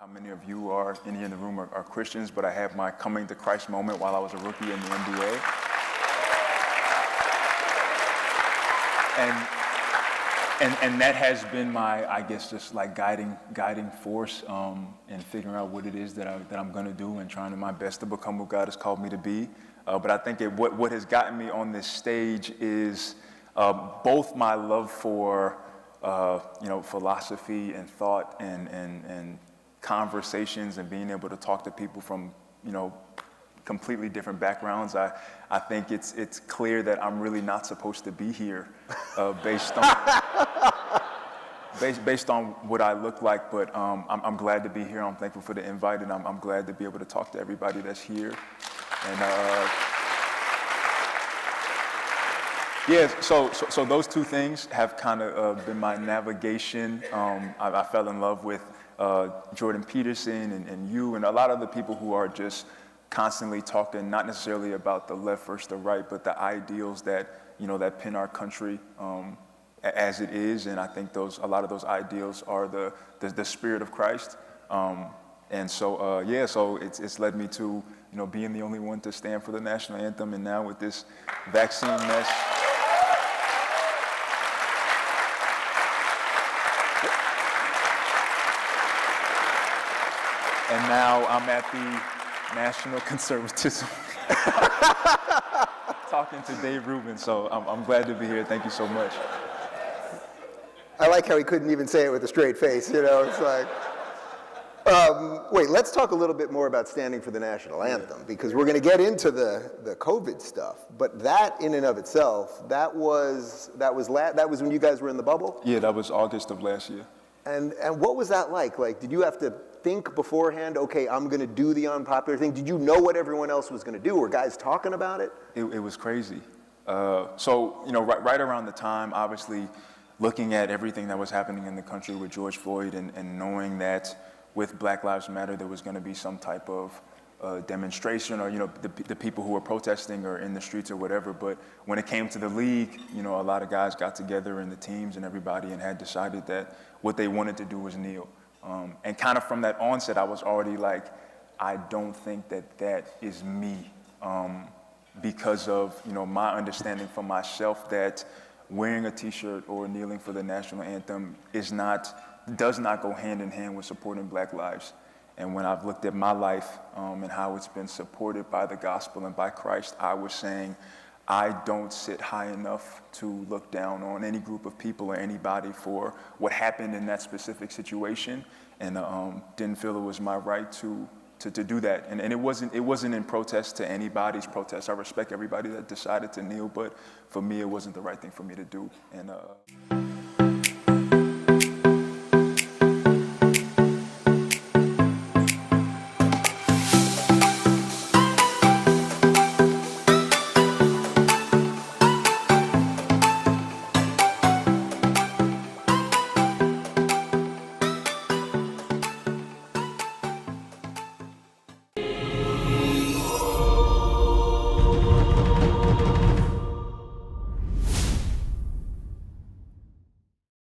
How many of you are, any in the room are Christians, but I had my coming to Christ moment while I was a rookie in the NBA. And that has been my, I guess, just like guiding force in figuring out what it is that I'm going to do and trying my best to become what God has called me to be. But I think what has gotten me on this stage is both my love for philosophy and thought and conversations and being able to talk to people from completely different backgrounds. I think it's clear that I'm really not supposed to be here based on what I look like, but I'm glad to be here. I'm thankful for the invite, and I'm glad to be able to talk to everybody that's here. And yeah, so those two things have kind of been my navigation. I fell in love with Jordan Peterson and you and a lot of the people who are just constantly talking, not necessarily about the left versus the right, but the ideals that that pin our country as it is. And I think a lot of those ideals are the spirit of Christ. And so so it's led me to being the only one to stand for the national anthem, and now with this vaccine mess. And now I'm at the National Conservatism talking to Dave Rubin. So I'm glad to be here. Thank you so much. I like how he couldn't even say it with a straight face. It's like, wait, let's talk a little bit more about standing for the national anthem, because we're going to get into the COVID stuff. But that in and of itself, that was when you guys were in the bubble? Yeah, that was August of last year. And what was that like? Like, did you have to think beforehand, okay, I'm going to do the unpopular thing? Did you know what everyone else was going to do? Were guys talking about it? It was crazy. So, right around the time, obviously, looking at everything that was happening in the country with George Floyd and knowing that with Black Lives Matter, there was going to be some type of demonstration, or, the people who were protesting or in the streets or whatever. But when it came to the league, a lot of guys got together in the teams and everybody and had decided that what they wanted to do was kneel. And kind of from that onset, I was already like, I don't think that is me, because of, my understanding for myself that wearing a t-shirt or kneeling for the national anthem does not go hand in hand with supporting Black lives. And when I've looked at my life and how it's been supported by the gospel and by Christ, I was saying, I don't sit high enough to look down on any group of people or anybody for what happened in that specific situation, and didn't feel it was my right to do that. And it wasn't in protest to anybody's protest. I respect everybody that decided to kneel, but for me, it wasn't the right thing for me to do. And